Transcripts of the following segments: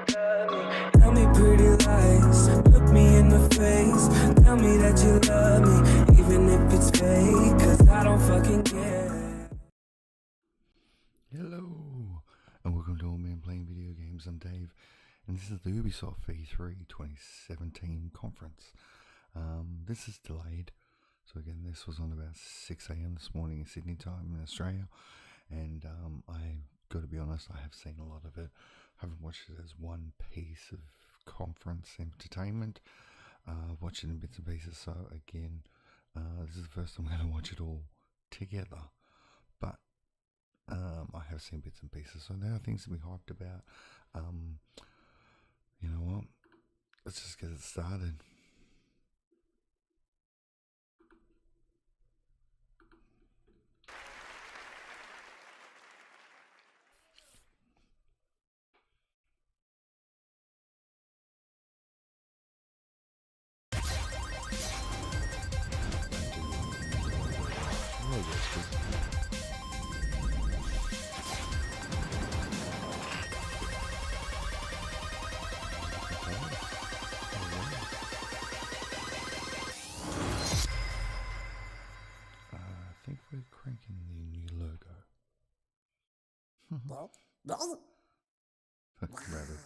Tell me pretty lies, look me in the face. Tell me that you love me, even if it's fake, 'cause I don't fucking care. Hello, and welcome to All Men Playing Video Games. I'm Dave, and this is the Ubisoft E3 2017 conference. This is delayed, so again, this was on about 6 a.m. this morning in Sydney time in Australia, and I've got to be honest, I have seen a lot of it. I haven't watched it as one piece of conference entertainment. Watched it in bits and pieces, so again, this is the first time I'm going to watch it all together, but I have seen bits and pieces, so there are things to be hyped about. You know what? Let's just get it started. I think we're cranking the new logo. Rabbits.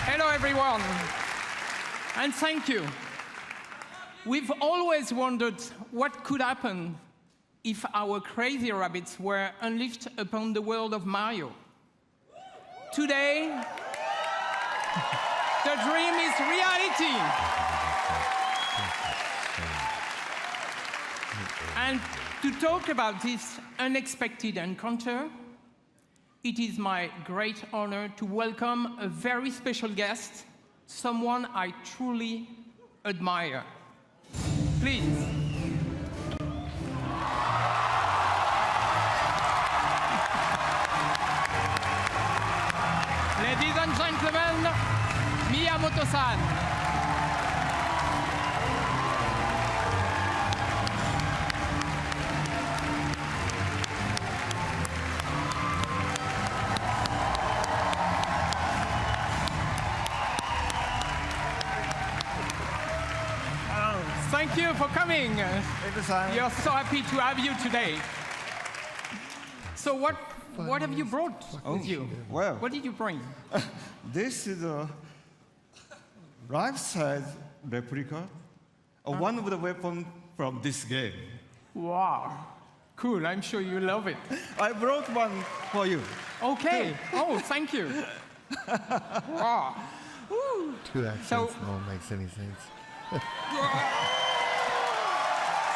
Hello everyone, and thank you. We've always wondered what could happen if our crazy rabbits were unleashed upon the world of Mario. Today, the dream is reality. And to talk about this unexpected encounter, it is my great honor to welcome a very special guest, someone I truly admire. Please. Ladies and gentlemen, Miyamoto-san. Thank you for coming. We are so happy to have you today. So what have you brought with you? Well, What did you bring? this is a life-size replica of one of the weapons from this game. Wow. Cool, I'm sure you love it. I brought one for you. Okay. Oh, thank you. Wow. Woo. Two accents, So- no one makes any sense.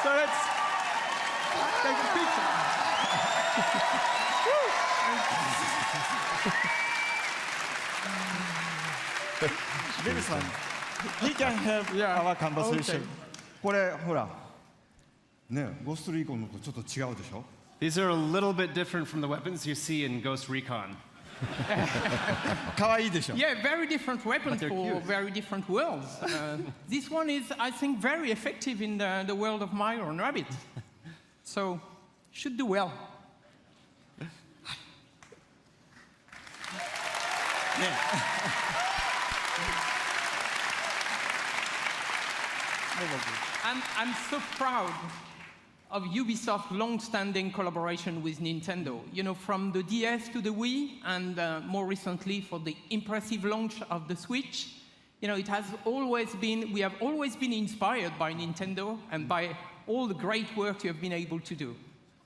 So let's take a picture. Bill-san, he can help Yeah. our conversation. Okay. これ、ほら。ね、ゴーストリーコンのとちょっと違うでしょ These are a little bit different from the weapons you see in Ghost Recon. かわいいでしょ Yeah, very different weapons they're for cute. very different worlds. This one is, I think, very effective in the world of Mario and Rabbit. So, should do well. ね I'm so proud of Ubisoft's long-standing collaboration with Nintendo. You know, from the DS to the Wii, and more recently for the impressive launch of the Switch. You know, it has always been, we have always been inspired by Nintendo and by all the great work you have been able to do.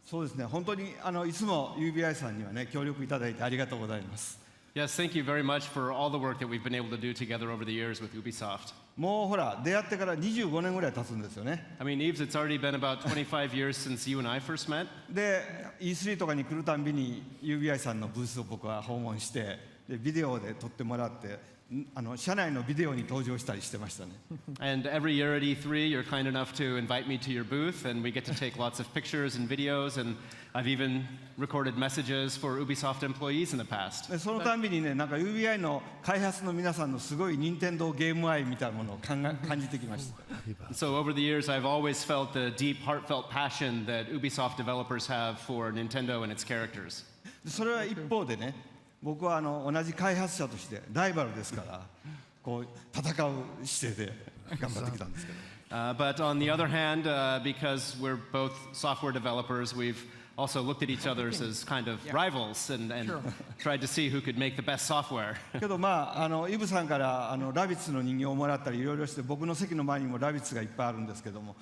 そうですね、本当にいつも UBI さんにはね、協力いただいてありがとうございます。Yes, thank you very much for all the work that we've been able to do together over the years with Ubisoft. もうほら出会ってから25年ぐらい経つんですよね。 I mean, Yves, it's already been about 25 years since you and I first met. で E3 とかに来るたんびに UBI さんのブースを僕は訪問してでビデオで撮ってもらって社内のビデオに登場したりしてましたね。And every year at E3, you're kind enough to invite me to your booth, and we get to take lots of pictures and videos, and I've even recorded messages for Ubisoft employees in the past. でそのたんびにねなんか UBI の開発の皆さんのすごい任天堂ゲーム愛みたいなものを感じてきました。 So over the years, I've always felt the deep, heartfelt passion that Ubisoft developers have for Nintendo and its characters. でそれは一方でね僕は同じ開発者としてライバルですからこう戦う姿勢で頑張ってきたんですけど。But on the other hand, because we're both software developers, we've also looked at each other as kind of rivals and tried to see who could make the best software. けどまあイブさんからラビッツの人形をもらったりいろいろして僕の席の前にもラビッツがいっぱいあるんですけども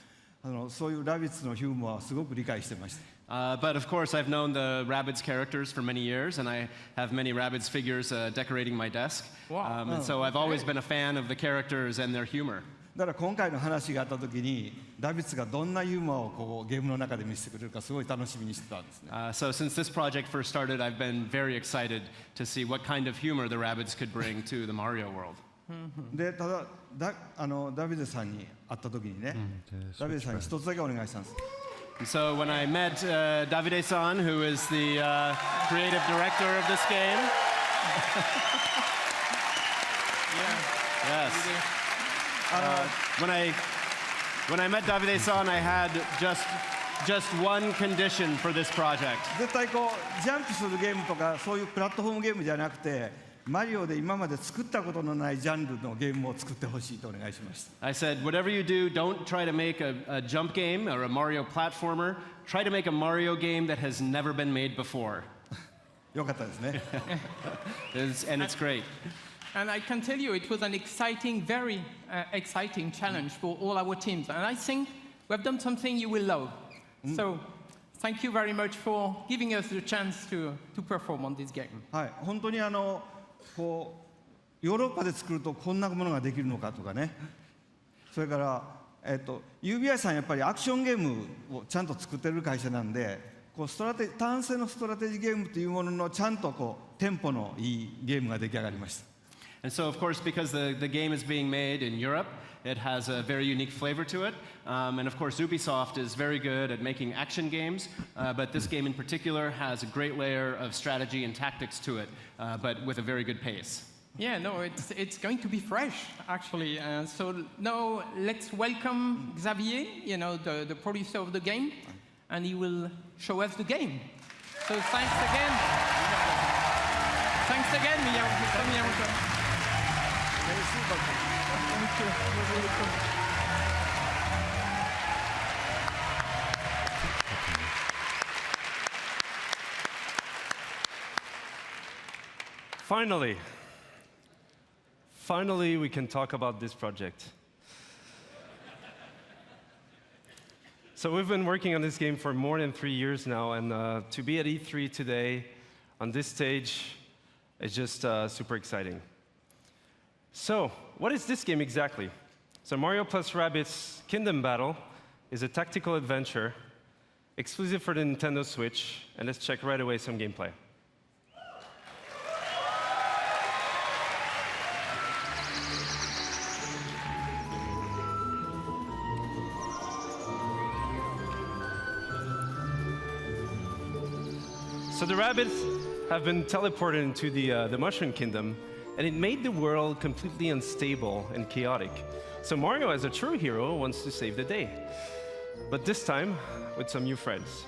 そういうラビッツのヒューモアはすごく理解してました。But of course, I've known the Rabbids characters for many years, and I have many Rabbids figures decorating my desk. And so I've always been a fan of the characters and their humor. だから今回の話があった時にラビッツがどんなユーモアをこうゲームの中で見せてくれるかすごい楽しみにしてたんですね。So since this project first started, I've been very excited to see what kind of humor the Rabbids could bring to the Mario world. でただダビデさんに会った時にね、ダビデさんに一つだけお願いしたんです。 So when I met Davide-san, who is the creative director of this game, yes. When I met Davide-san, I had just one condition for this project. 絶対こうジャンプするゲームとかそういうプラットフォームゲームじゃなくて。マリオで今まで作ったことのないジャンルのゲームを作ってほしいとお願いしました。I said, whatever you do, don't try to make a jump game or a Mario platformer. Try to make a Mario game that has never been made before. よかったですね。And it's great. And I can tell you, it was an exciting, very exciting challenge for all our teams. And I think we've done something you will love. So, thank you very much for giving us the chance to perform on this game. はい、本当にこうヨーロッパで作るとこんなものができるのかとかね。それからUBI さんやっぱりアクションゲームをちゃんと作ってる会社なんで、こう単性のストラテジーゲームというもののちゃんとこうテンポのいいゲームが出来上がりました。And so, of course, because the game is being made in Europe, it has a very unique flavor to it. And of course, Ubisoft is very good at making action games, but this game in particular has a great layer of strategy and tactics to it, but with a very good pace. Yeah, no, it's going to be fresh, actually. So now let's welcome Xavier, the producer of the game, and he will show us the game. So thanks again. Thanks again, Miyamoto. Thank you. You're welcome. Finally, we can talk about this project. So we've been working on this game for more than 3 years now, and to be at E3 today on this stage is just super exciting. So, what is this game exactly? So Mario plus Rabbids Kingdom Battle is a tactical adventure exclusive for the Nintendo Switch, and let's check right away some gameplay. So the rabbits have been teleported into the Mushroom Kingdom, and it made the world completely unstable and chaotic. So Mario, as a true hero, wants to save the day. But this time, with some new friends.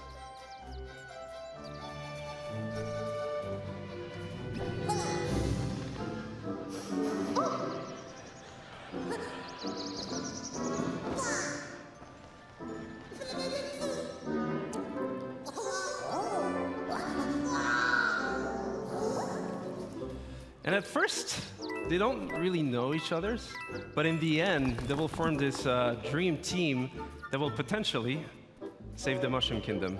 And at first, they don't really know each other, but in the end, they will form this dream team that will potentially save the Mushroom Kingdom.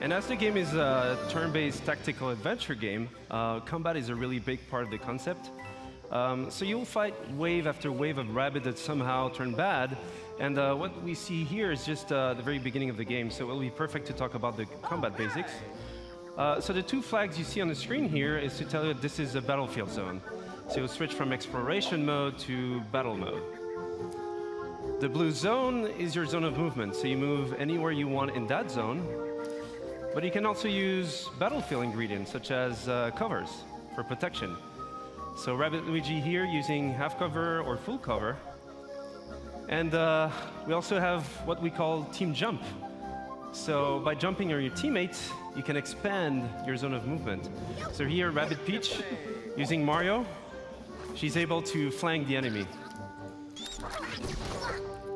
And as the game is a turn-based tactical adventure game, combat is a really big part of the concept. So you'll fight wave after wave of rabbit that somehow turn bad. And what we see here is just the very beginning of the game, so it will be perfect to talk about the combat basics. So the 2 flags you see on the screen here is to tell you this is a battlefield zone. So you'll switch from exploration mode to battle mode. The blue zone is your zone of movement, so you move anywhere you want in that zone. But you can also use battlefield ingredients, such as covers for protection. So Rabbit Luigi here using half cover or full cover. And we also have what we call team jump. So by jumping on your teammates, you can expand your zone of movement. So here, Rabbit Peach, using Mario, she's able to flank the enemy.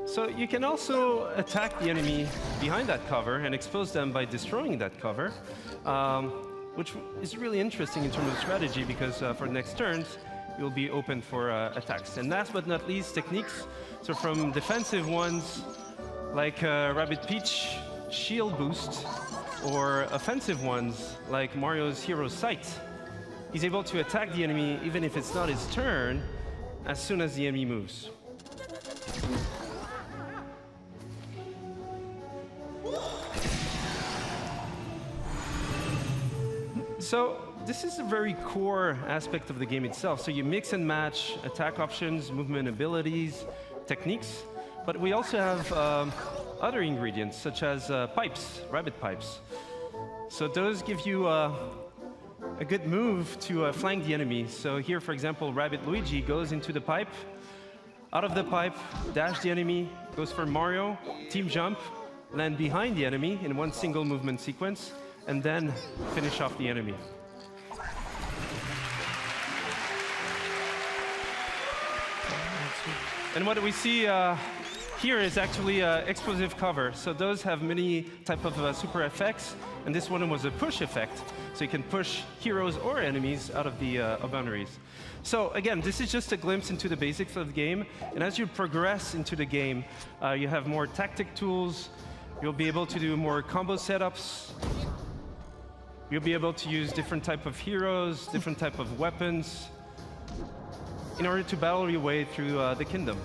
So you can also attack the enemy behind that cover and expose them by destroying that cover, which is really interesting in terms of strategy because for the next turns, you'll be open for attacks. And last but not least, techniques. So from defensive ones, like Rabbit Peach shield boost, or offensive ones, like Mario's Hero Sight. He's able to attack the enemy even if it's not his turn, as soon as the enemy moves. So this is a very core aspect of the game itself. So you mix and match attack options, movement abilities, techniques, but we also have other ingredients such as pipes, rabbit pipes. So those give you a good move to flank the enemy. So here, for example, Rabbit Luigi goes into the pipe, out of the pipe, dash the enemy, goes for Mario, team jump, land behind the enemy in one single movement sequence, and then finish off the enemy. And what we see here is actually explosive cover. So those have many type of super effects, and this one was a push effect. So you can push heroes or enemies out of the boundaries. So again, this is just a glimpse into the basics of the game. And as you progress into the game, you have more tactic tools. You'll be able to do more combo setups. You'll be able to use different type of heroes, different type of weapons, in order to battle your way through the kingdom.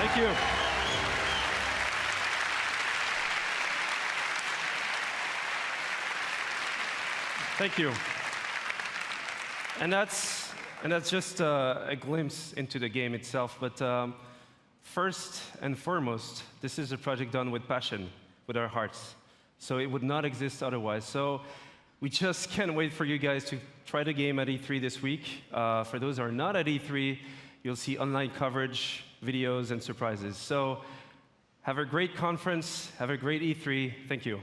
Thank you. Thank you. And that's just a glimpse into the game itself. But first and foremost, this is a project done with passion, with our hearts. So it would not exist otherwise. So we just can't wait for you guys to try the game at E3 this week. For those who are not at E3, you'll see online coverage, videos, and surprises. So have a great conference, have a great E3. Thank you.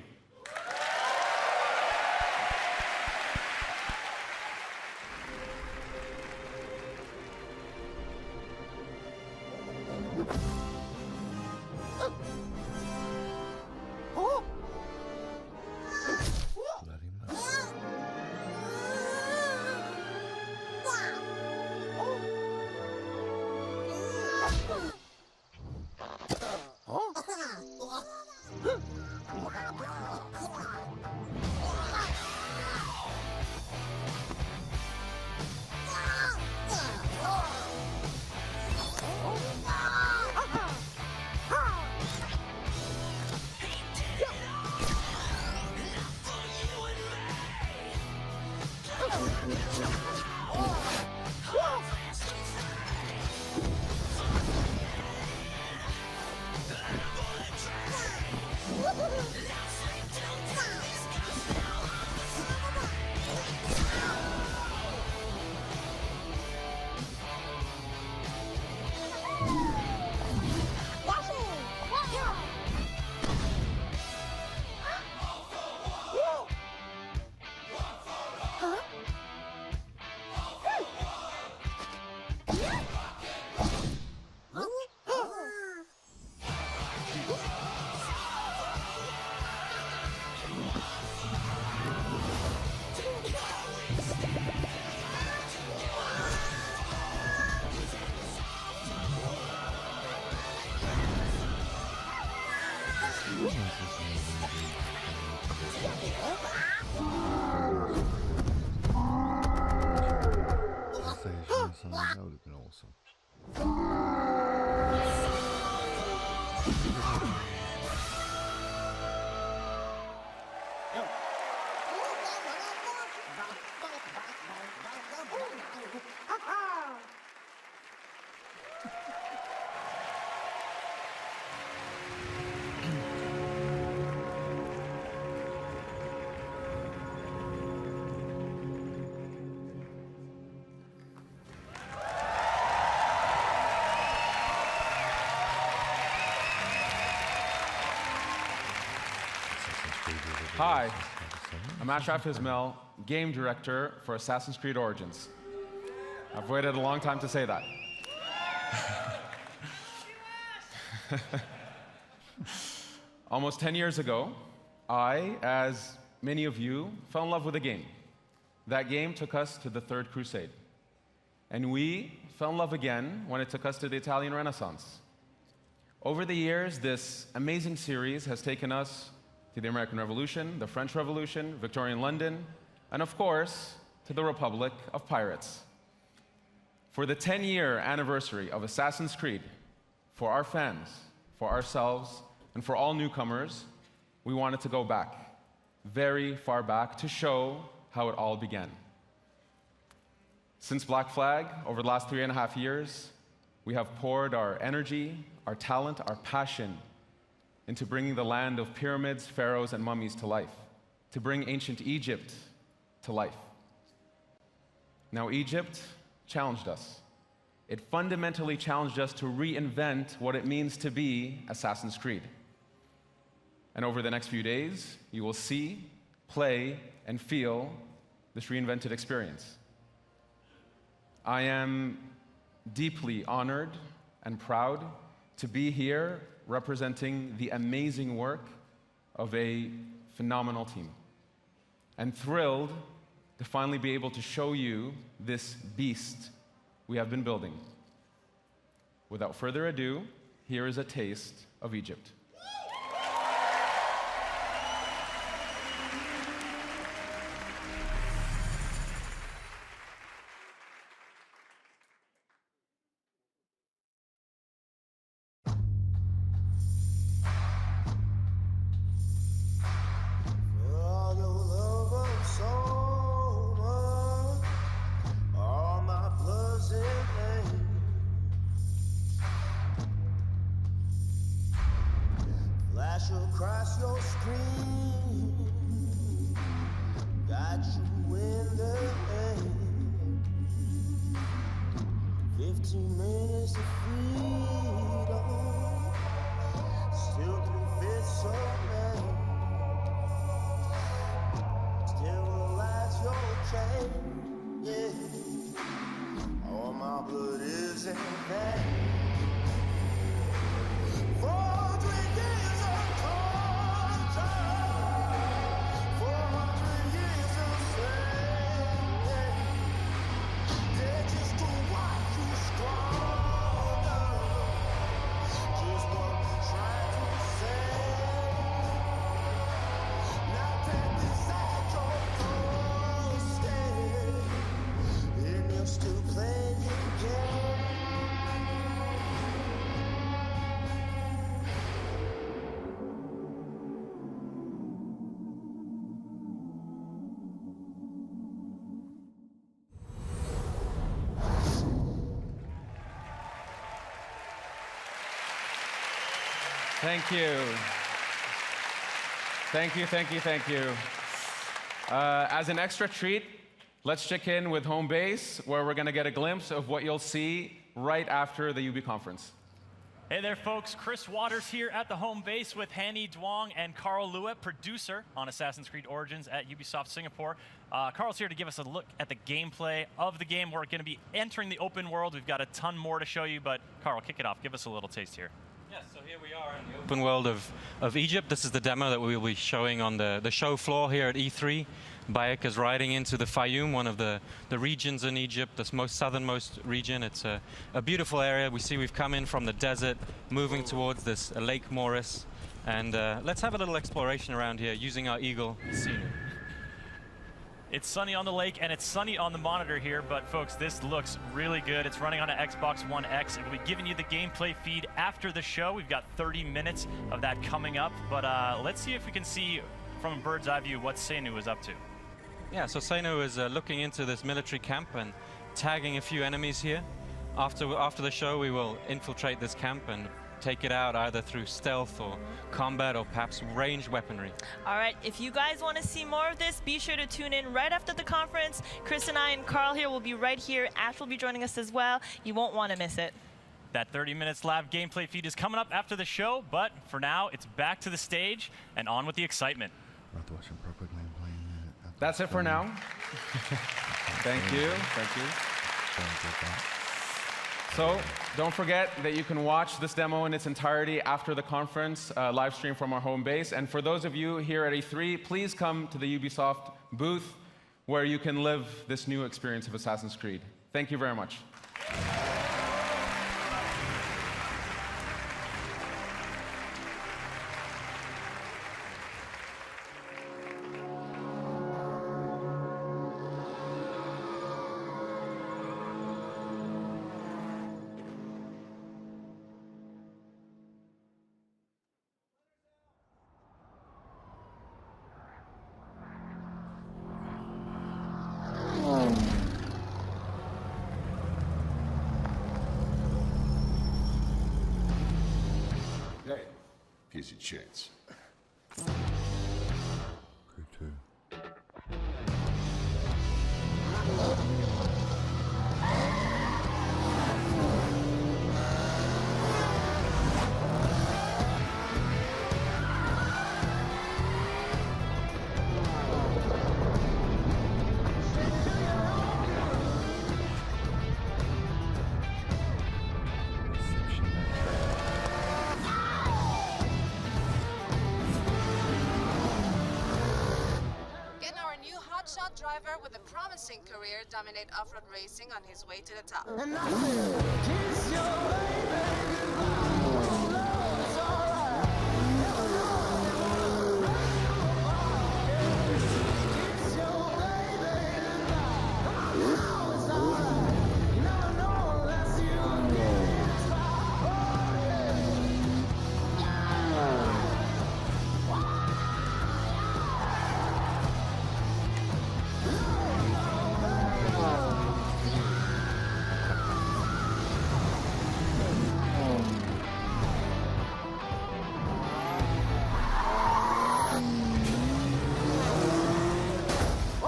Bloody mess. Hi, I'm Ashraf Ismail, game director for Assassin's Creed Origins. I've waited a long time to say that. Almost 10 years ago, I, as many of you, fell in love with a game. That game took us to the Third Crusade. And we fell in love again when it took us to the Italian Renaissance. Over the years, this amazing series has taken us to the American Revolution, the French Revolution, Victorian London, and of course, to the Republic of Pirates. For the 10-year anniversary of Assassin's Creed, for our fans, for ourselves, and for all newcomers, we wanted to go back, very far back, to show how it all began. Since Black Flag, over the last 3.5 years, we have poured our energy, our talent, our passion into bringing the land of pyramids, pharaohs, and mummies to life, to bring ancient Egypt to life. Now, Egypt challenged us. It fundamentally challenged us to reinvent what it means to be Assassin's Creed. And over the next few days, you will see, play, and feel this reinvented experience. I am deeply honored and proud to be here representing the amazing work of a phenomenal team, and thrilled to finally be able to show you this beast we have been building. Without further ado, here is a taste of Egypt. Across your screen, got you in the air. 15 minutes of freedom, still can fit so many. Still lights your chain, yeah. All my blood is in vain. 400 years of torture, 400 years of slave. They're just to watch you squander. Just what I'm trying to say. Now take this at your doorstep, and you're still playing your game. Thank you. Thank you, thank you, thank you. As an extra treat, let's check in with home base, where we're going to get a glimpse of what you'll see right after the UB conference. Hey there, folks. Chris Waters here at the home base with Hanny Duong and Carl Lewitt, producer on Assassin's Creed Origins at Ubisoft Singapore. Carl's here to give us a look at the gameplay of the game. We're going to be entering the open world. We've got a ton more to show you, but Carl, kick it off. Give us a little taste here. Yes, so here we are in the open world of Egypt. This is the demo that we will be showing on the show floor here at E3. Bayek is riding into the Fayum, one of the regions in Egypt, the most southernmost region. It's a beautiful area. We see we've come in from the desert, moving towards this Lake Moris. And let's have a little exploration around here using our Eagle scenery. It's sunny on the lake and it's sunny on the monitor here, but folks, this looks really good. It's running on an Xbox One X. We'll be giving you the gameplay feed after the show. We've got 30 minutes of that coming up, but let's see if we can see from a bird's eye view what Seinu is up to. Yeah, so Seinu is looking into this military camp and tagging a few enemies here. After the show, we will infiltrate this camp and take it out either through stealth or combat or perhaps ranged weaponry. All right, if you guys want to see more of this, be sure to tune in right after the conference. Chris and I and Carl here will be right here. Ash will be joining us as well. You won't want to miss it. That 30 minutes live gameplay feed is coming up after the show, but for now, it's back to the stage and on with the excitement. Rather watching proper gameplay. That's it for now. Thank you. Don't get that. So don't forget that you can watch this demo in its entirety after the conference, live stream from our home base. And for those of you here at E3, please come to the Ubisoft booth where you can live this new experience of Assassin's Creed. Thank you very much. Hey, here's your chance. Crew 2. Getting our new hotshot driver with a promising career dominate off-road racing on his way to the top.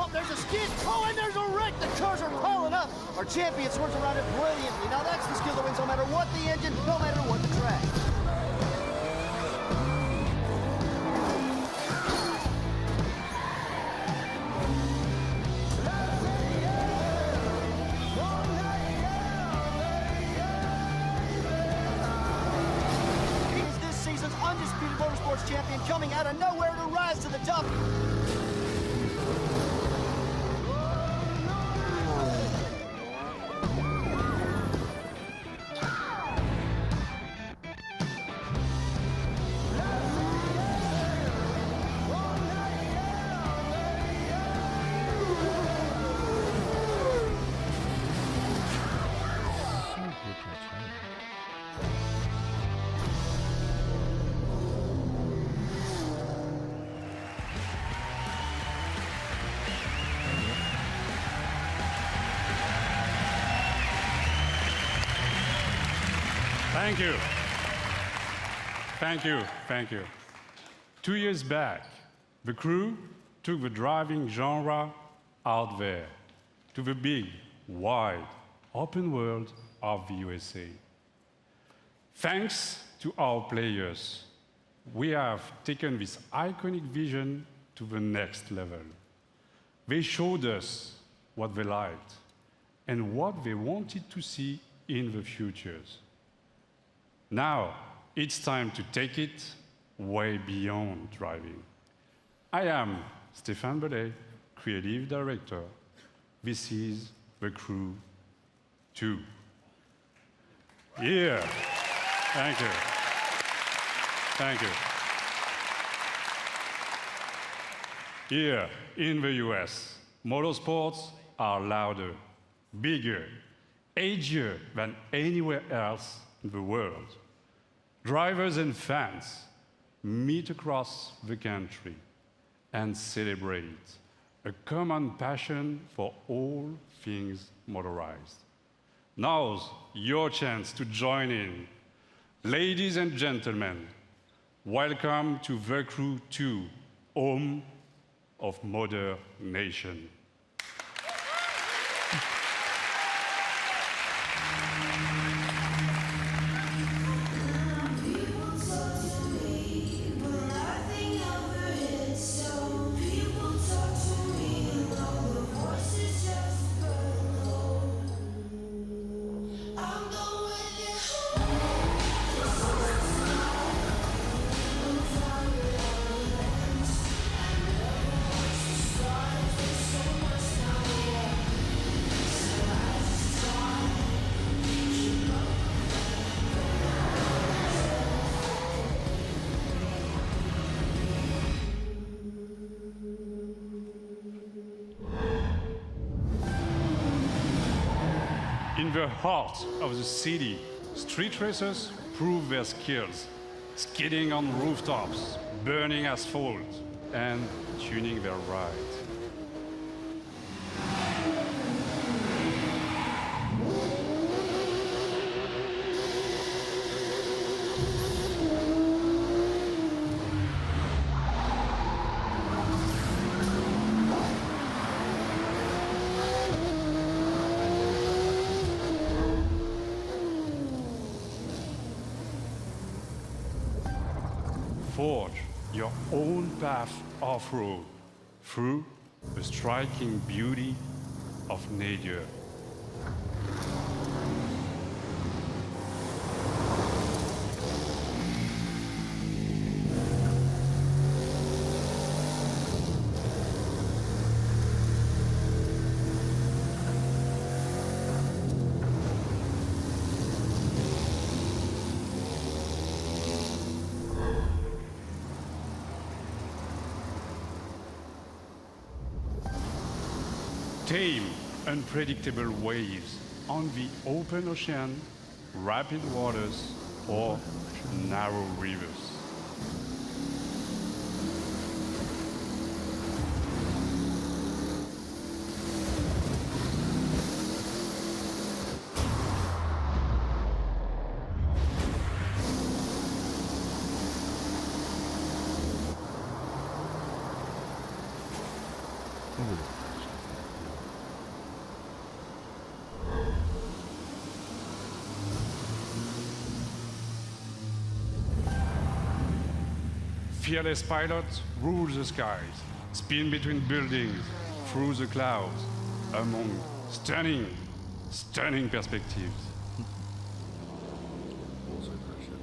Oh, there's a skid! Oh, and there's a wreck! The cars are piling up! Our champion swerves around it brilliantly. Now that's the skill that wins no matter what the engine, no matter what the track. He's this season's undisputed motorsports champion coming out of nowhere to rise to the top. Thank you. Thank you. Thank you. 2 years back, the crew took the driving genre out there to the big, wide, open world of the USA. Thanks to our players, we have taken this iconic vision to the next level. They showed us what they liked and what they wanted to see in the futures. Now, it's time to take it way beyond driving. I am Stéphane Bellet, Creative Director. This is The Crew 2. Yeah. Thank you. Thank you. Here in the US, motorsports are louder, bigger, edgier than anywhere else in the world. Drivers and fans meet across the country and celebrate a common passion for all things motorized. Now's your chance to join in. Ladies and gentlemen, welcome to The Crew 2, home of Motor Nation. People talk to me, but nothing ever hits so In the heart of the city, street racers prove their skills, skidding on rooftops, burning asphalt, and tuning their ride. Forge your own path off-road through the striking beauty of nature. Tame, unpredictable waves on the open ocean, rapid waters, or narrow rivers. Fearless pilots rule the skies, spin between buildings, through the clouds, among stunning perspectives. Also pressure.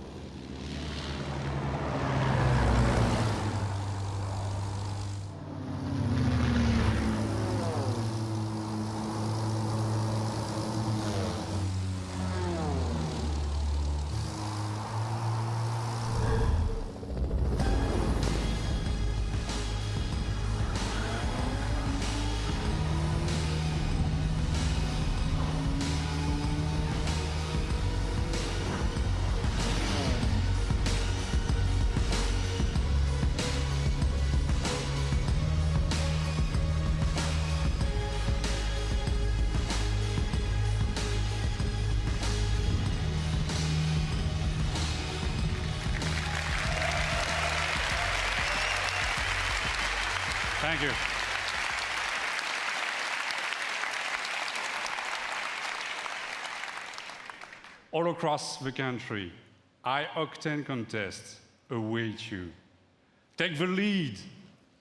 Thank you. All across the country, high-octane contests await you. Take the lead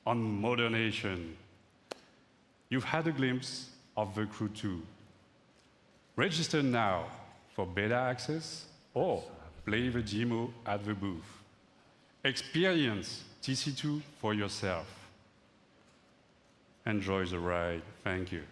on modernation. You've had a glimpse of the Crew 2. Register now for beta access or play the demo at the booth. Experience TC2 for yourself. Enjoy the ride. Thank you.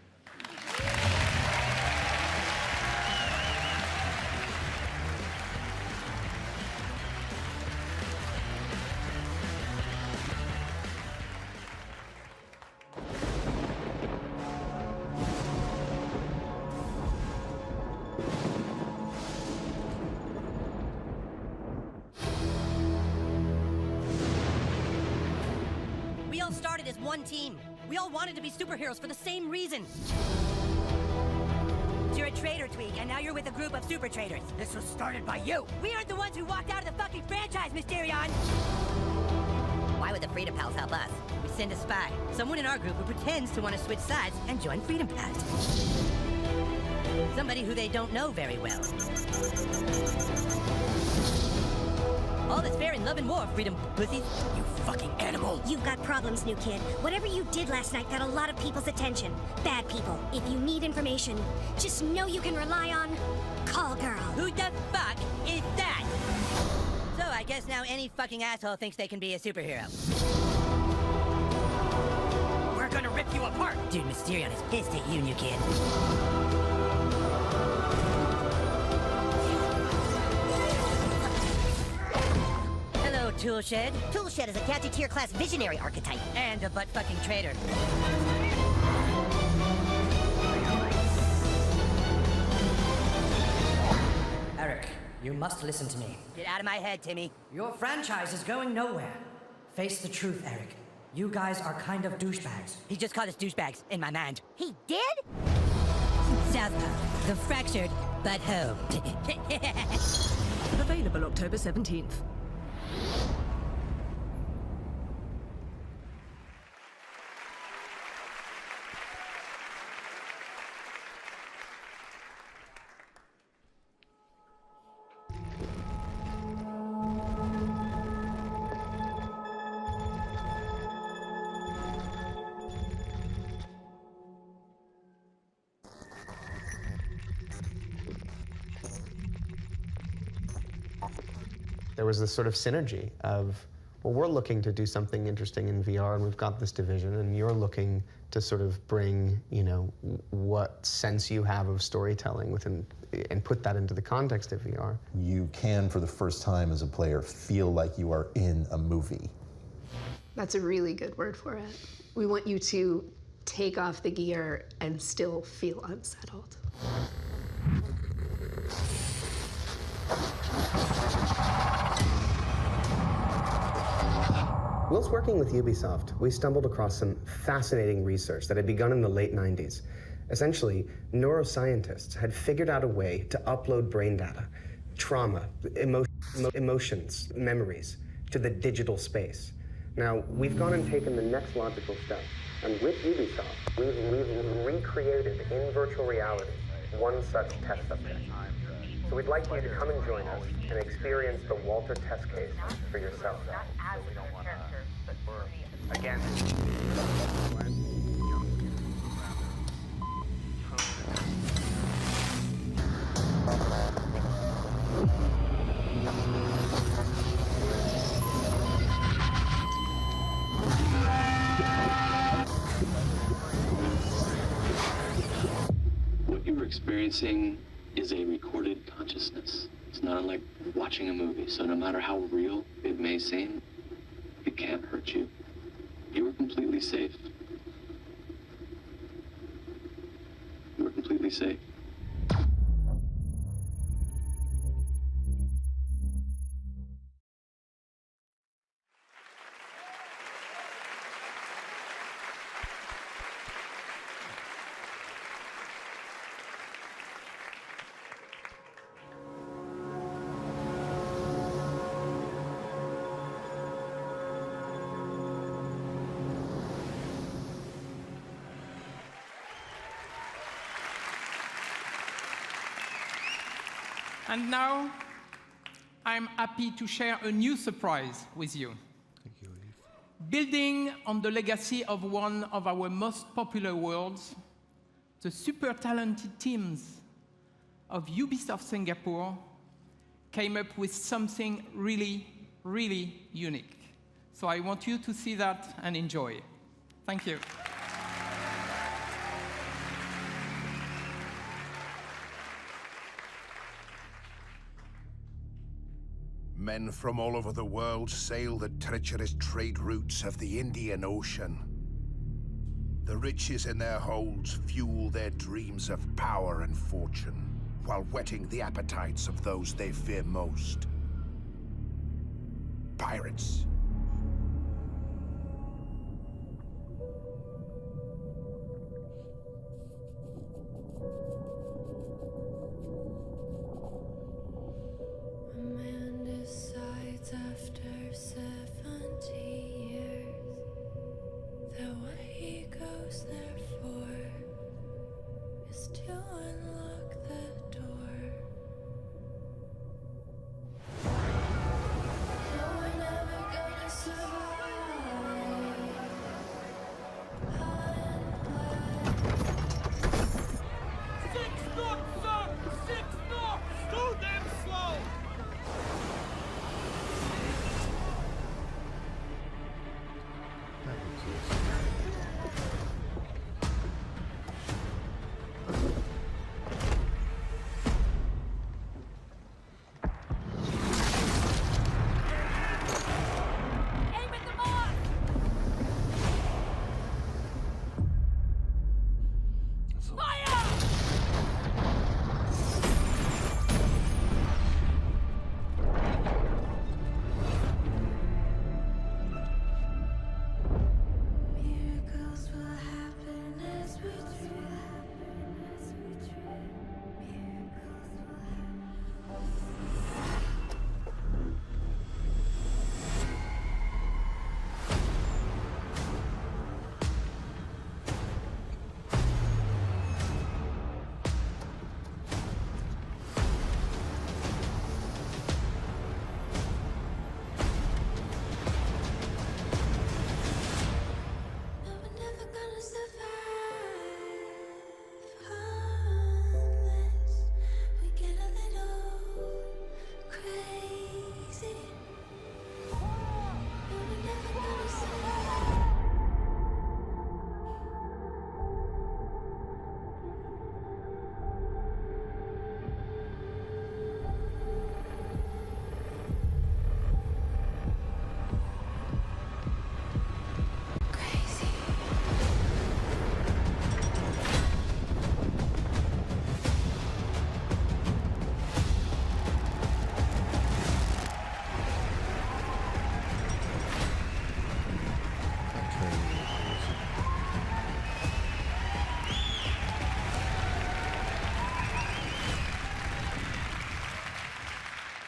We all started as one team. We all wanted to be superheroes for the same reason. You're a traitor, Tweak, and now you're with a group of super traitors. This was started by you. We aren't the ones who walked out of the fucking franchise, Mysterion! Why would the Freedom Pals help us? We send a spy, someone in our group who pretends to want to switch sides and join Freedom Pals. Somebody who they don't know very well. All that's fair in love and war, Freedom Pussies. You fucking animal. You've got problems, new kid. Whatever you did last night got a lot of people's attention. Bad people. If you need information, just know you can rely on Call Girl. Who the fuck is that? So I guess now any fucking asshole thinks they can be a superhero. We're gonna rip you apart. Dude, Mysterion is pissed at you, new kid. Toolshed. Toolshed is a gadgeteer class visionary archetype. And a butt-fucking traitor. You must listen to me. Get out of my head, Timmy. Your franchise is going nowhere. Face the truth, Eric. You guys are kind of douchebags. He just called us douchebags, in my mind. He did? Southpaw, the fractured but home. Available October 17th. There was this sort of synergy of, well, we're looking to do something interesting in VR, and we've got this division, and you're looking to sort of bring, you know, what sense you have of storytelling within, and put that into the context of VR. You can, for the first time as a player, feel like you are in a movie. That's a really good word for it. We want you to take off the gear and still feel unsettled. Whilst working with Ubisoft, we stumbled across some fascinating research that had begun in the late 90s. Essentially, neuroscientists had figured out a way to upload brain data, trauma, emotions, memories, to the digital space. Now, we've gone and taken the next logical step, and with Ubisoft, we've recreated in virtual reality one such test subject. So we'd like you to come and join us and experience the Walter test case for yourself. Again. What you're experiencing is a recorded consciousness. It's not unlike watching a movie, so no matter how real it may seem, it can't hurt you. You are completely safe. You are completely safe. And now, I'm happy to share a new surprise with you. Thank you, Eve. Building on the legacy of one of our most popular worlds, the super talented teams of Ubisoft Singapore came up with something really, really unique. So I want you to see that and enjoy. Thank you. Men from all over the world sail the treacherous trade routes of the Indian Ocean. The riches in their holds fuel their dreams of power and fortune, while whetting the appetites of those they fear most. Pirates. After 70 years, that what he goes there for is to unlock the door. No, we're never gonna survive. Six knots, sir! 6 knots! Too damn slow!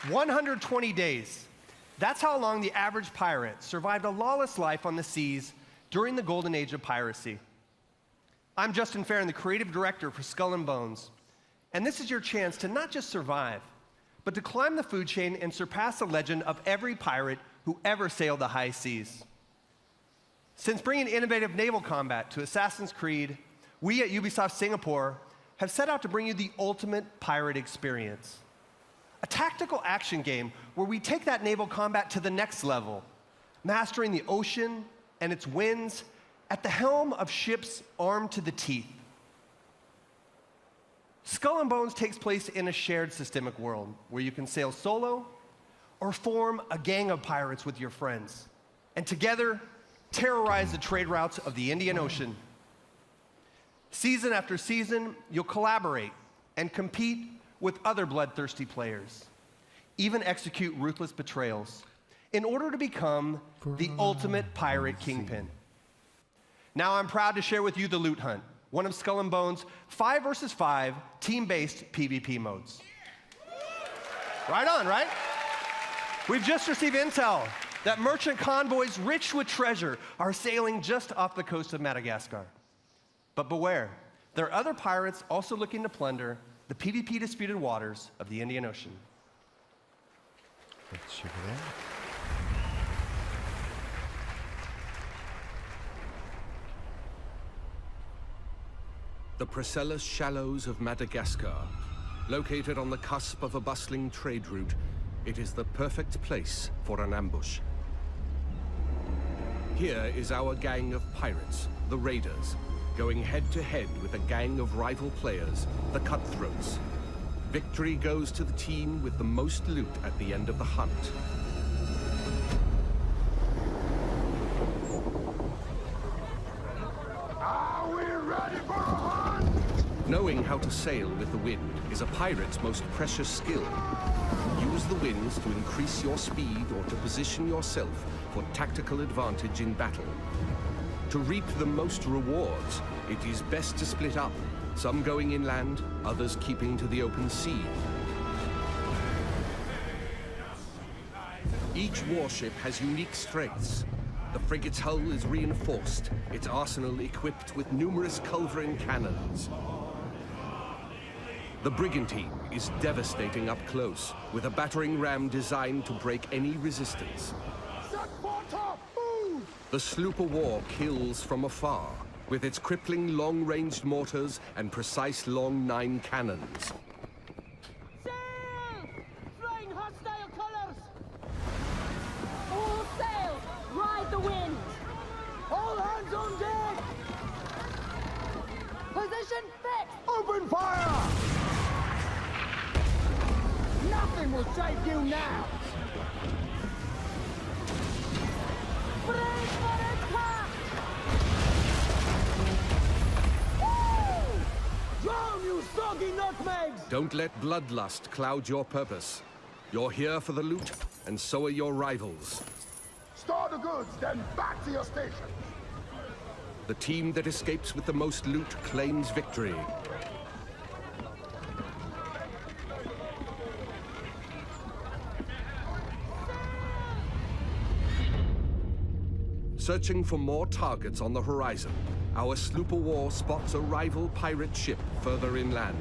120 days. That's how long the average pirate survived a lawless life on the seas during the golden age of piracy. I'm Justin Farron, the creative director for Skull and Bones, and this is your chance to not just survive, but to climb the food chain and surpass the legend of every pirate who ever sailed the high seas. Since bringing innovative naval combat to Assassin's Creed, we at Ubisoft Singapore have set out to bring you the ultimate pirate experience. A tactical action game where we take that naval combat to the next level, mastering the ocean and its winds at the helm of ships armed to the teeth. Skull and Bones takes place in a shared systemic world where you can sail solo or form a gang of pirates with your friends, and together terrorize the trade routes of the Indian Ocean. Season after season, you'll collaborate and compete with other bloodthirsty players, even execute ruthless betrayals in order to become the ultimate pirate kingpin. Now I'm proud to share with you the Loot Hunt, one of Skull and Bones' 5 versus 5 team-based PvP modes. Right on, right? We've just received intel that merchant convoys rich with treasure are sailing just off the coast of Madagascar. But beware, there are other pirates also looking to plunder the PvP disputed waters of the Indian Ocean. Let's check it out. The Priscilla Shallows of Madagascar. Located on the cusp of a bustling trade route, it is the perfect place for an ambush. Here is our gang of pirates, the Raiders, going head-to-head with a gang of rival players, the Cutthroats. Victory goes to the team with the most loot at the end of the hunt. Are we ready for a hunt? Knowing how to sail with the wind is a pirate's most precious skill. Use the winds to increase your speed or to position yourself for tactical advantage in battle. To reap the most rewards, it is best to split up, some going inland, others keeping to the open sea. Each warship has unique strengths. The frigate's hull is reinforced, its arsenal equipped with numerous culverin cannons. The brigantine is devastating up close, with a battering ram designed to break any resistance. The sloop of war kills from afar, with its crippling long-ranged mortars and precise long 9 cannons. Sail! Flying hostile colors! All sail! Ride the wind! All hands on deck! Position fixed! Open fire! Nothing will save you now! Brace for attack! Woo! Drown, you soggy nutmegs! Don't let bloodlust cloud your purpose. You're here for the loot, and so are your rivals. Store the goods, then back to your station! The team that escapes with the most loot claims victory. Searching for more targets on the horizon, our sloop of war spots a rival pirate ship further inland.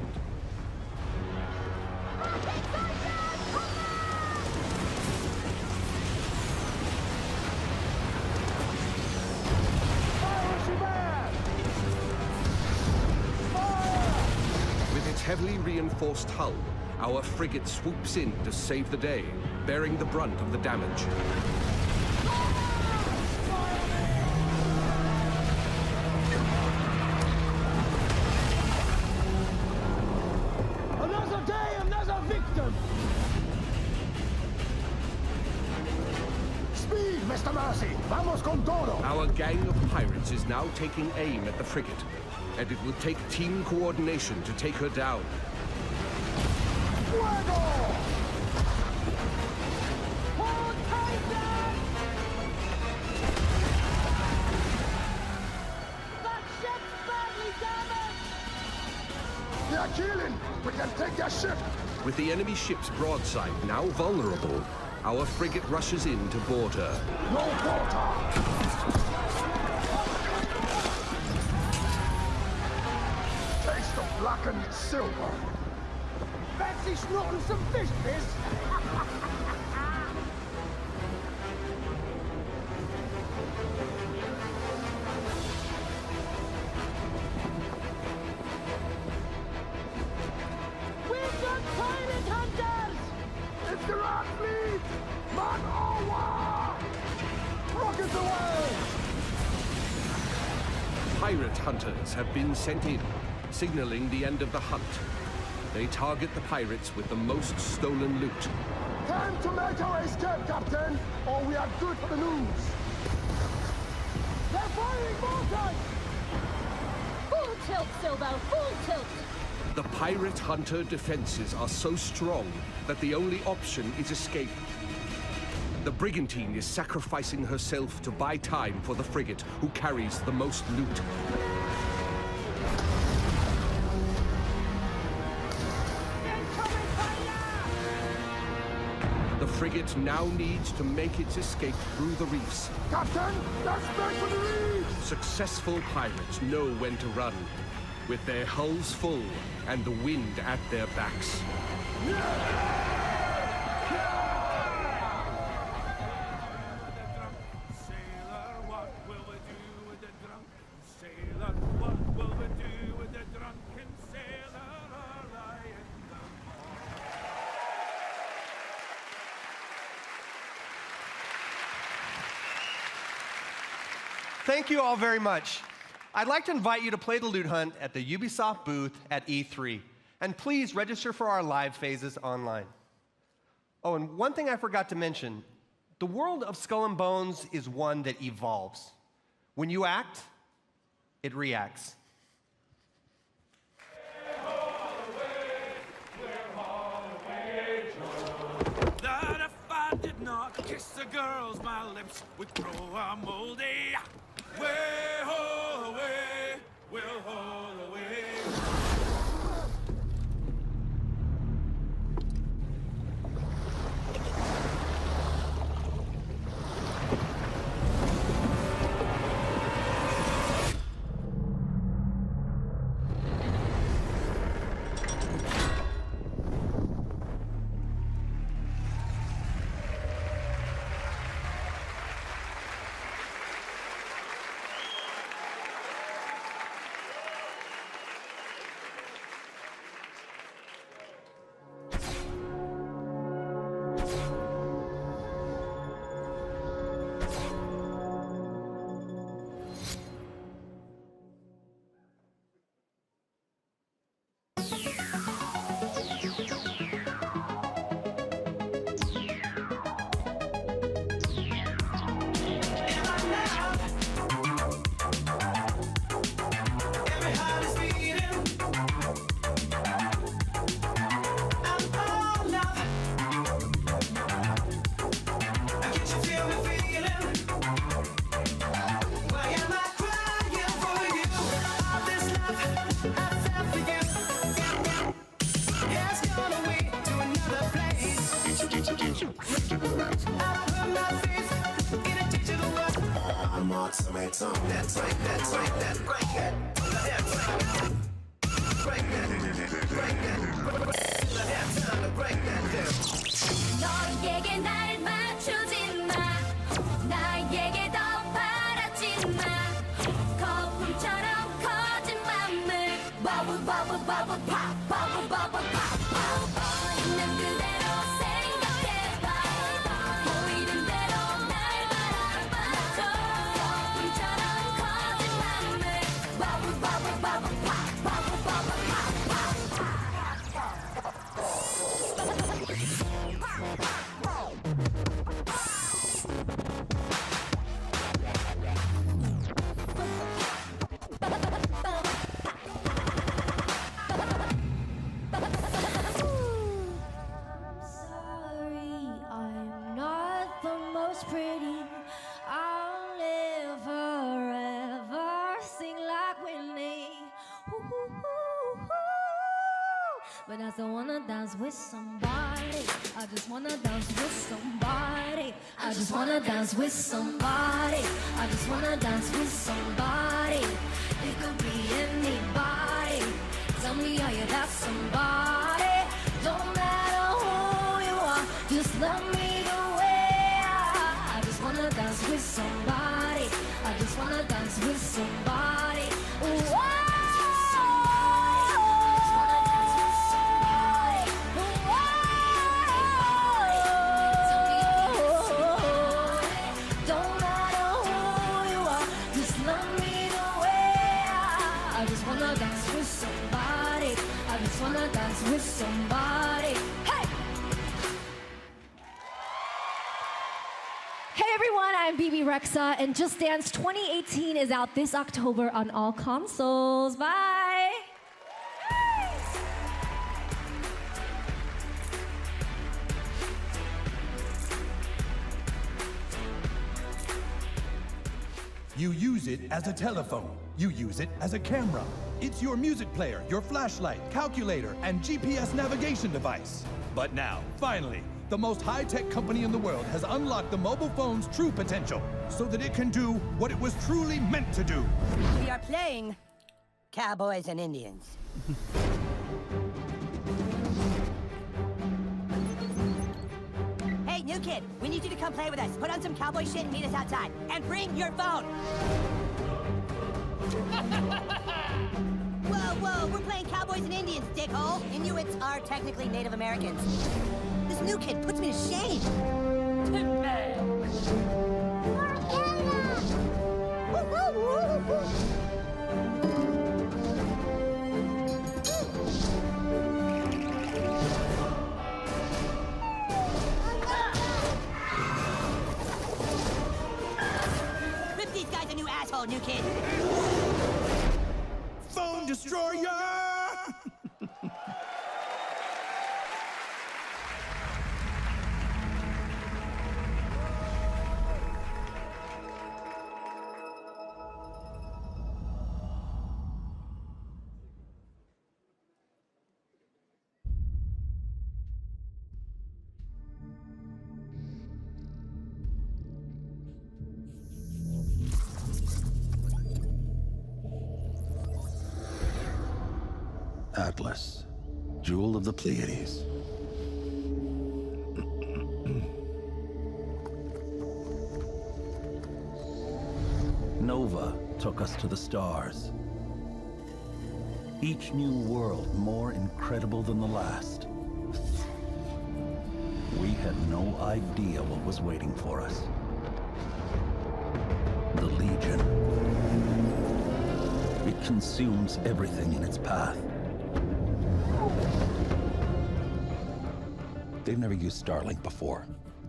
With its heavily reinforced hull, our frigate swoops in to save the day, bearing the brunt of the damage. Another day, another victim! Speed, Mr. Mercy! Vamos con todo! Our gang of pirates is now taking aim at the frigate, and it will take team coordination to take her down. Fuego! Hold tight, lad! That ship's badly damaged! They're killing! We can take their ship! With the enemy ship's broadside now vulnerable, our frigate rushes in to board her. No water! Taste of blackened silver. Fancy snorting some fish piss? We've got pirate hunters! It's the Rat Fleet! Man over! Rockets away! Pirate hunters have been sent in, signaling the end of the hunt. They target the pirates with the most stolen loot. Time to make our escape, Captain, or we are good for the news! They're firing mortars! Full tilt, Silbo, full tilt! The pirate hunter defenses are so strong that the only option is escape. The brigantine is sacrificing herself to buy time for the frigate, who carries the most loot. The frigate now needs to make its escape through the reefs. Captain, let's make for the reefs! Successful pirates know when to run, with their hulls full and the wind at their backs. Thank you all very much. I'd like to invite you to play the loot hunt at the Ubisoft booth at E3. And please register for our live phases online. Oh, and one thing I forgot to mention. The world of Skull and Bones is one that evolves. When you act, it reacts. That if I did not kiss the girls, my lips would grow a moldy. Way ho away, we'll haul away. 너에게 날 맞추지 마. 나에게 더 바라지 마. 거품처럼 커진 맘을 버블 버블 버블 팝 버블 버블 팝 있는 그대로 생각해봐. 보이는 대로 날 바라봐. 거품처럼 커진 맘을 버블 버블 버블 팝 버블 버블 팝 but I still wanna dance with somebody. I just wanna dance with somebody. I just wanna dance with somebody. I just wanna dance with somebody. It could be anybody. Tell me, are you that somebody? Don't matter who you are, just love me the way I just wanna dance with somebody. I just wanna dance with somebody. Ooh, wanna dance with somebody. Hey! Hey everyone, I'm BB Rexa, and Just Dance 2018 is out this October on all consoles. Bye! You use it as a telephone. You use it as a camera. It's your music player, your flashlight, calculator, and GPS navigation device. But now, finally, the most high-tech company in the world has unlocked the mobile phone's true potential so that it can do what it was truly meant to do. We are playing Cowboys and Indians. Hey, new kid, we need you to come play with us. Put on some cowboy shit and meet us outside. And bring your phone! Whoa, we're playing Cowboys and Indians, dickhole. Inuits are technically Native Americans. This new kid puts me to shame. Rip these guys a new asshole, new kid. Phone destroyer! Atlas, jewel of the Pleiades. Nova took us to the stars. Each new world more incredible than the last. We had no idea what was waiting for us. The Legion. It consumes everything in its path. They've never used Starlink before.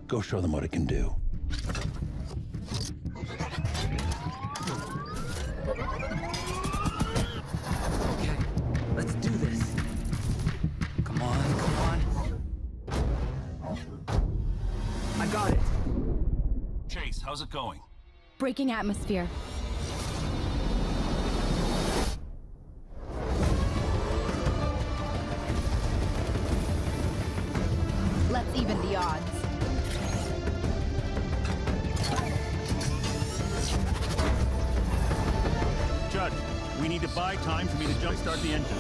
Go show them what it can do. Okay, let's do this. Come on. I got it. Chase, how's it going? Breaking atmosphere. Let's even the odds. Judge, we need to buy time for me to jumpstart the engine.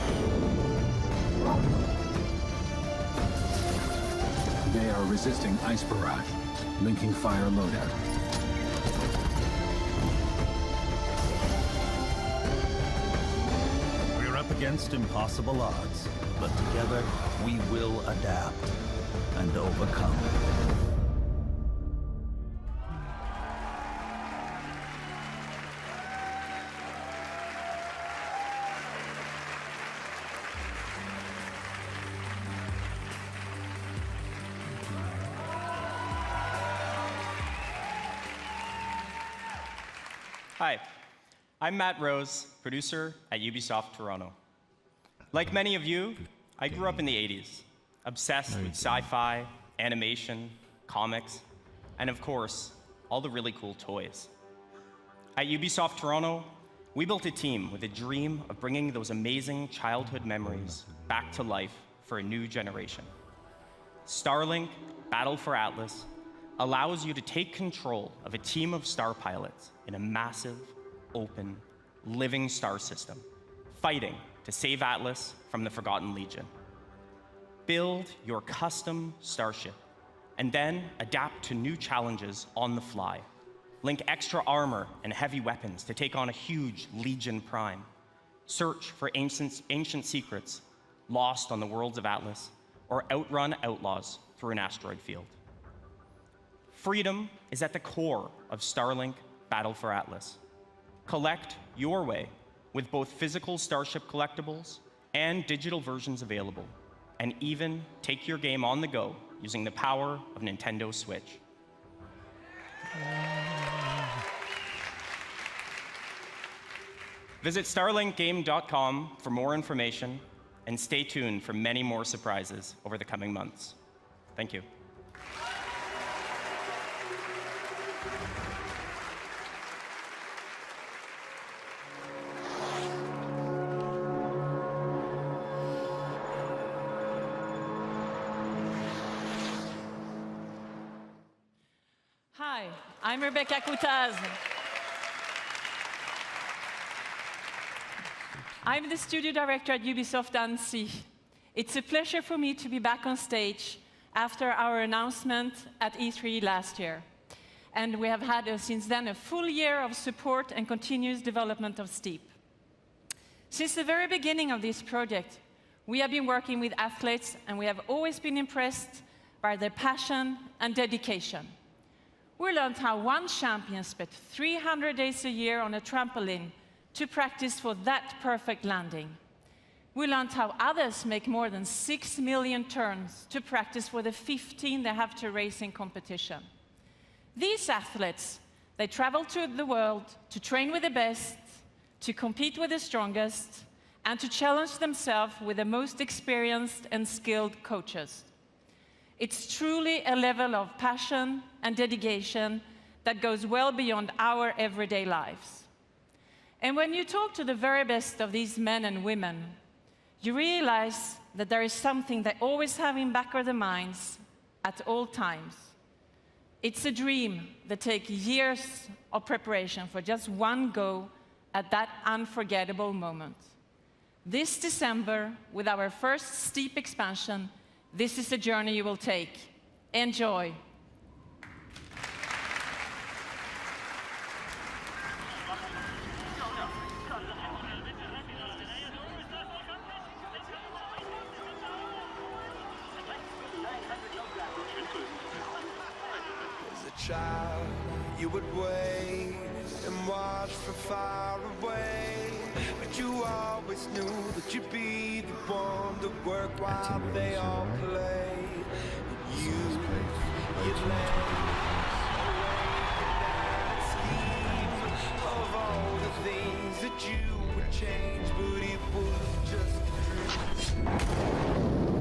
They are resisting ice barrage. Linking fire loadout. We're up against impossible odds, but together we will adapt and overcome. Hi, I'm Matt Rose, producer at Ubisoft Toronto. Like many of you, I grew up in the 80s, obsessed with sci-fi, animation, comics, and of course, all the really cool toys. At Ubisoft Toronto, we built a team with a dream of bringing those amazing childhood memories back to life for a new generation. Starlink Battle for Atlas allows you to take control of a team of star pilots in a massive, open, living star system, fighting to save Atlas from the Forgotten Legion. Build your custom starship, and then adapt to new challenges on the fly. Link extra armor and heavy weapons to take on a huge Legion Prime. Search for ancient secrets lost on the worlds of Atlas, or outrun outlaws through an asteroid field. Freedom is at the core of Starlink Battle for Atlas. Collect your way with both physical Starship collectibles and digital versions available, and even take your game on the go using the power of Nintendo Switch. Visit starlinkgame.com for more information, and stay tuned for many more surprises over the coming months. Thank you. Hi, I'm Rebecca Coutaz. I'm the studio director at Ubisoft Annecy. It's a pleasure for me to be back on stage after our announcement at E3 last year. And we have had, since then, a full year of support and continuous development of Steep. Since the very beginning of this project, we have been working with athletes, and we have always been impressed by their passion and dedication. We learned how one champion spent 300 days a year on a trampoline to practice for that perfect landing. We learned how others make more than 6 million turns to practice for the 15 they have to race in competition. These athletes, they travel to the world to train with the best, to compete with the strongest, and to challenge themselves with the most experienced and skilled coaches. It's truly a level of passion and dedication that goes well beyond our everyday lives. And when you talk to the very best of these men and women, you realize that there is something they always have in back of their minds at all times. It's a dream that takes years of preparation for just one go at that unforgettable moment. This December, with our first Steep expansion, this is the journey you will take. Enjoy. Child, you would wait and watch from far away, but you always knew that you'd be the one to work while they all play. You'd lay awake scheme of all the things that you would change, but it was just a dream.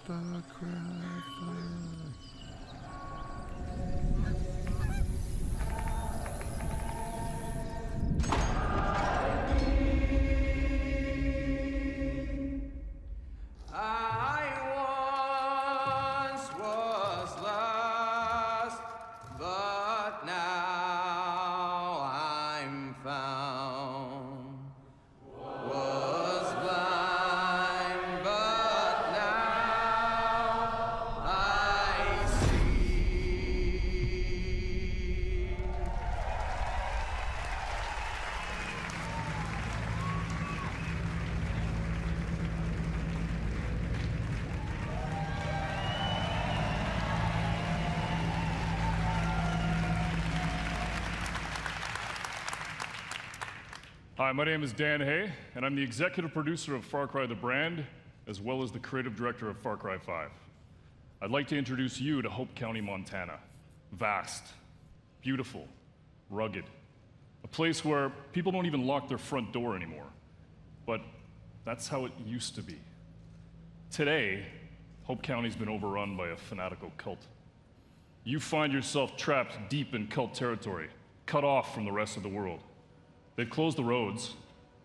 Far Cry 5. Hi, my name is Dan Hay, and I'm the executive producer of Far Cry the brand, as well as the creative director of Far Cry 5. I'd like to introduce you to Hope County, Montana. Vast, beautiful, rugged. A place where people don't even lock their front door anymore. But that's how it used to be. Today, Hope County's been overrun by a fanatical cult. You find yourself trapped deep in cult territory, cut off from the rest of the world. They've closed the roads.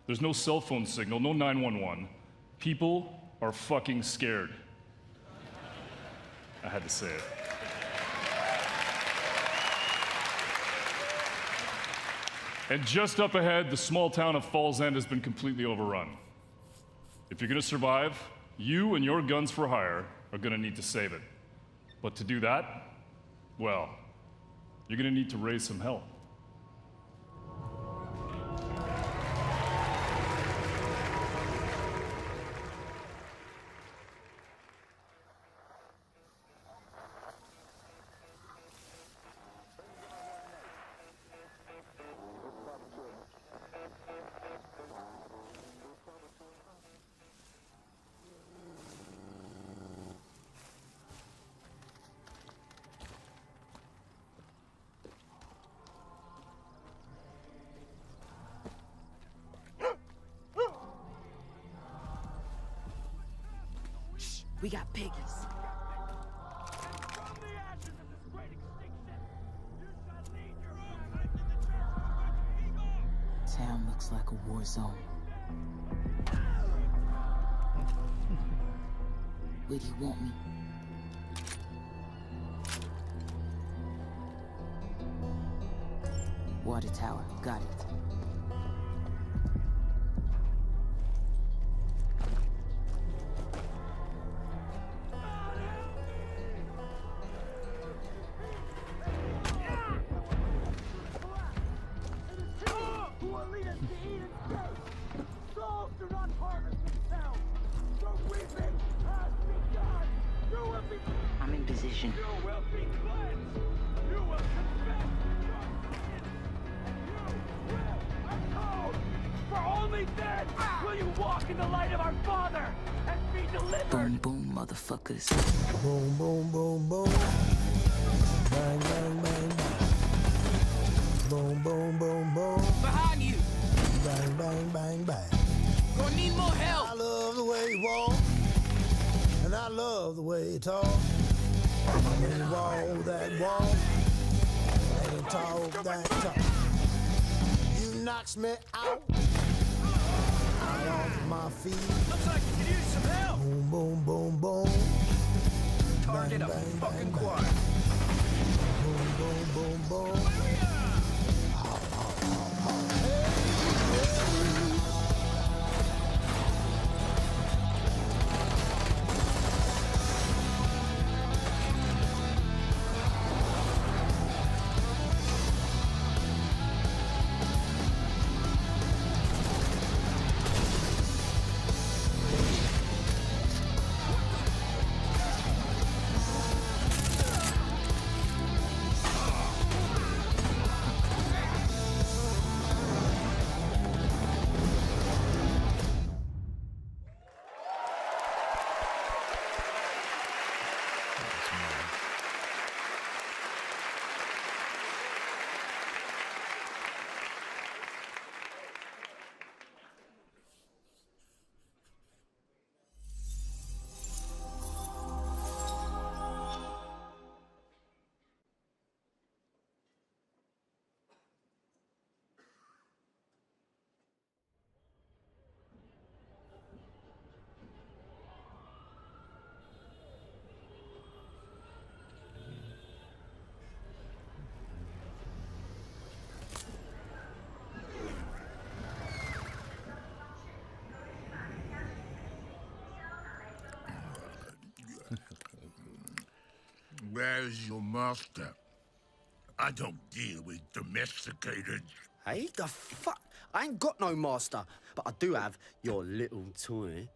There's no cell phone signal, no 911. People are fucking scared. I had to say it. And just up ahead, the small town of Falls End has been completely overrun. If you're gonna survive, you and your guns for hire are gonna need to save it. But to do that, well, you're gonna need to raise some hell. We got piggies. Town looks like a war zone. Where do you want me? Water tower, got it. I'm in position. You will be cleansed. You will confess your sin. You will atone. For only then will you walk in the light of our Father and be delivered. Boom, boom, motherfuckers. Boom, boom, boom, boom. Bang, bang, bang, bang. Boom, boom, boom, boom. Behind you. Bang, bang, bang, bang. Gonna need more help. I love the way you walk, and I love the way you talk. When you walk that walk, and you talk that talk. You knocks me out off my feet. Looks like you could use some help. Boom, boom, boom, boom. Target bang, a bang, fucking bang, choir. Boom, boom, boom, boom. Where's your master? I don't deal with domesticated. Hey, the fuck? I ain't got no master, but I do have your little toy.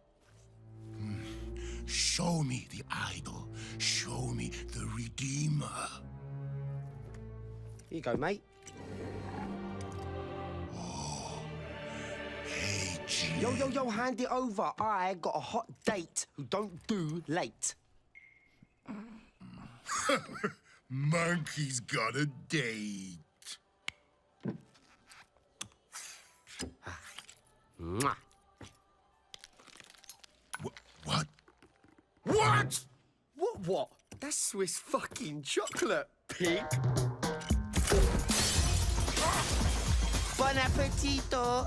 Show me the idol. Show me the Redeemer. Here you go, mate. Oh, Yo, hand it over. I got a hot date who don't do late. Monkey's got a date. Mwah. What? What? What? That's Swiss fucking chocolate, pig. Bon appetito.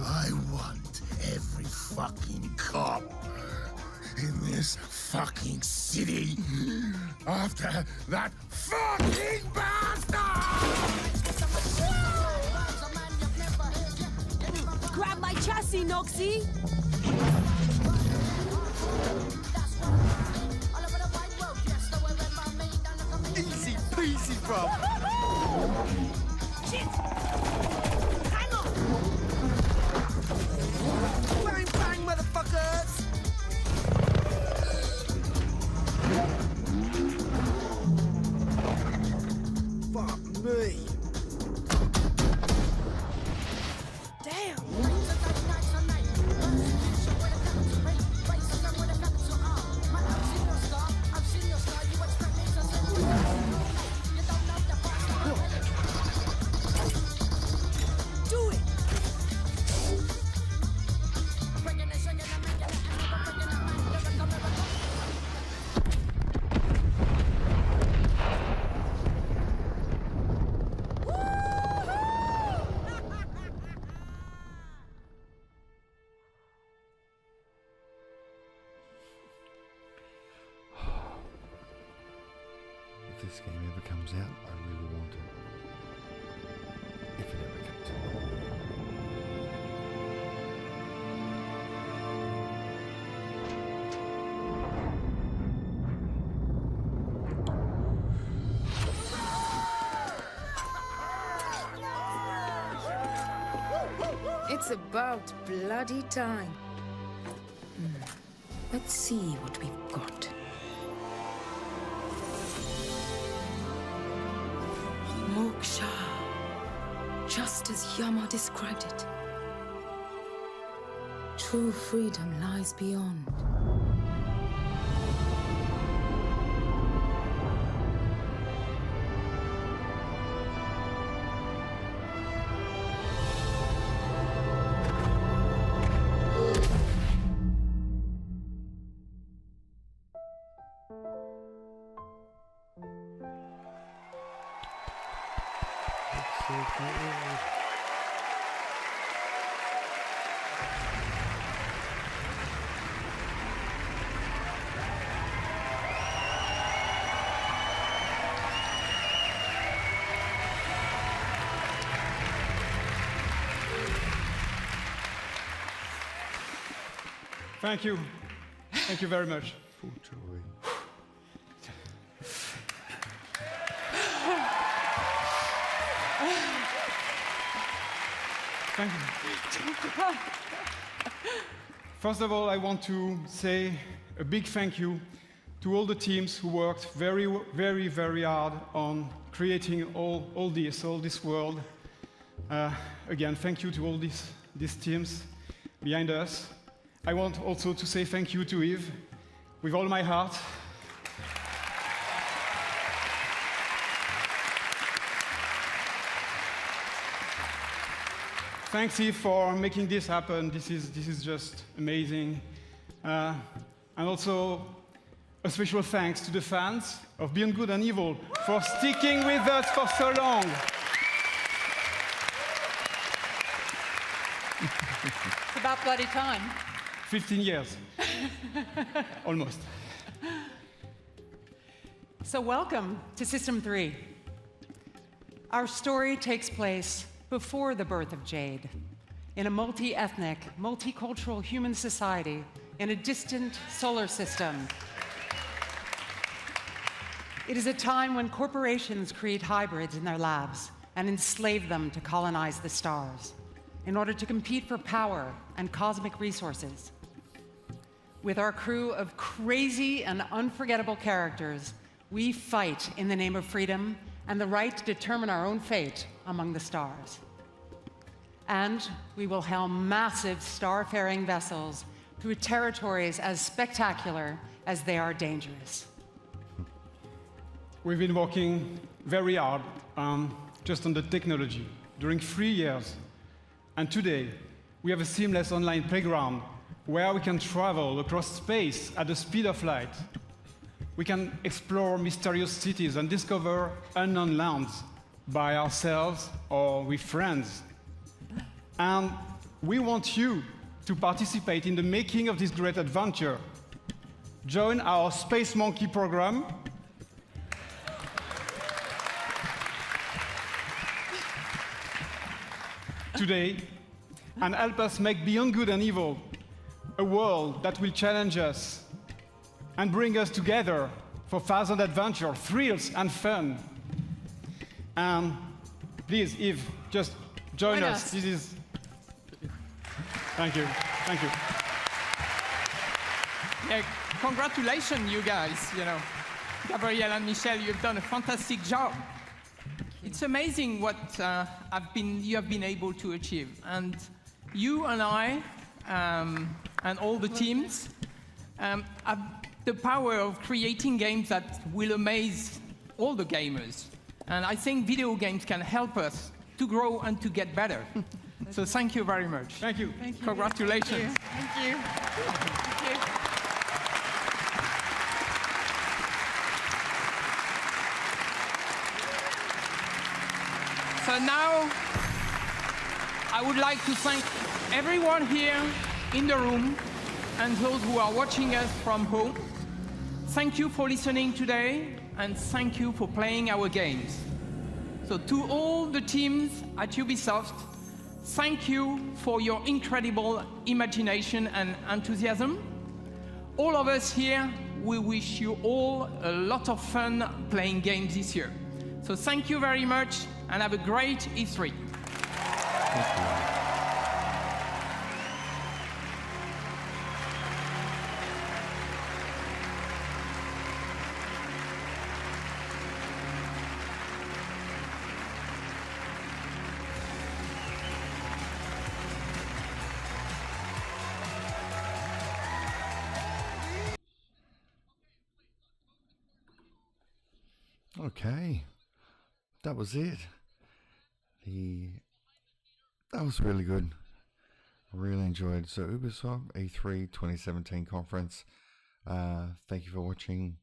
I want every fucking cop in this fucking city after that fucking bastard! Grab my chassis, Noxie! Easy peasy, bro. Shit! Hang on! Bang, bang, motherfuckers! Fuck me. Damn! Do it! If this game ever comes out, I really want it. If it ever comes out. It's about bloody time. Let's see what we've got. Moksha. Just as Yama described it. True freedom lies beyond. Thank you. Thank you very much. Full joy. Thank you. First of all, I want to say a big thank you to all the teams who worked very, very, very hard on creating all this world. Again, thank you to all these teams behind us. I want also to say thank you to Yves, with all my heart. Thanks, Yves, for making this happen. This is just amazing. And also, a special thanks to the fans of Beyond Good and Evil for sticking with us for so long. It's about bloody time. 15 years. Almost. So welcome to System 3. Our story takes place before the birth of Jade, in a multi-ethnic, multicultural human society in a distant solar system. It is a time when corporations create hybrids in their labs and enslave them to colonize the stars in order to compete for power and cosmic resources. With our crew of crazy and unforgettable characters, We fight in the name of freedom and the right to determine our own fate among the stars. And we will helm massive starfaring vessels through territories as spectacular as they are dangerous. We've been working very hard just on the technology during 3 years. And today, we have a seamless online playground where we can travel across space at the speed of light. We can explore mysterious cities and discover unknown lands by ourselves or with friends. And we want you to participate in the making of this great adventure. Join our Space Monkey program. Today, and help us make Beyond Good and Evil a world that will challenge us and bring us together for thousand adventure, thrills, and fun. And please, Yves, just join us. This is. Thank you. Thank you. Yeah, congratulations, you guys. You know, Gabrielle and Michel, you've done a fantastic job. It's amazing what you have been able to achieve. And you and I and all the teams have the power of creating games that will amaze all the gamers. And I think video games can help us to grow and to get better. So thank you very much. Thank you. Thank you. Congratulations. Thank you. Thank you. So now, I would like to thank everyone here in the room and those who are watching us from home. Thank you for listening today, and thank you for playing our games. So to all the teams at Ubisoft, thank you for your incredible imagination and enthusiasm. All of us here, we wish you all a lot of fun playing games this year. So thank you very much, and have a great E3. Okay, that was it. That was really good. I really enjoyed. So Ubisoft E3 2017 conference. Thank you for watching.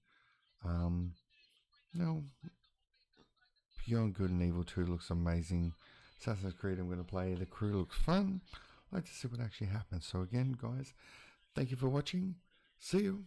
Beyond Good and Evil 2 looks amazing. Assassin's Creed I'm going to play. The crew looks fun. I'd like to see what actually happens. So again, guys, thank you for watching. See you.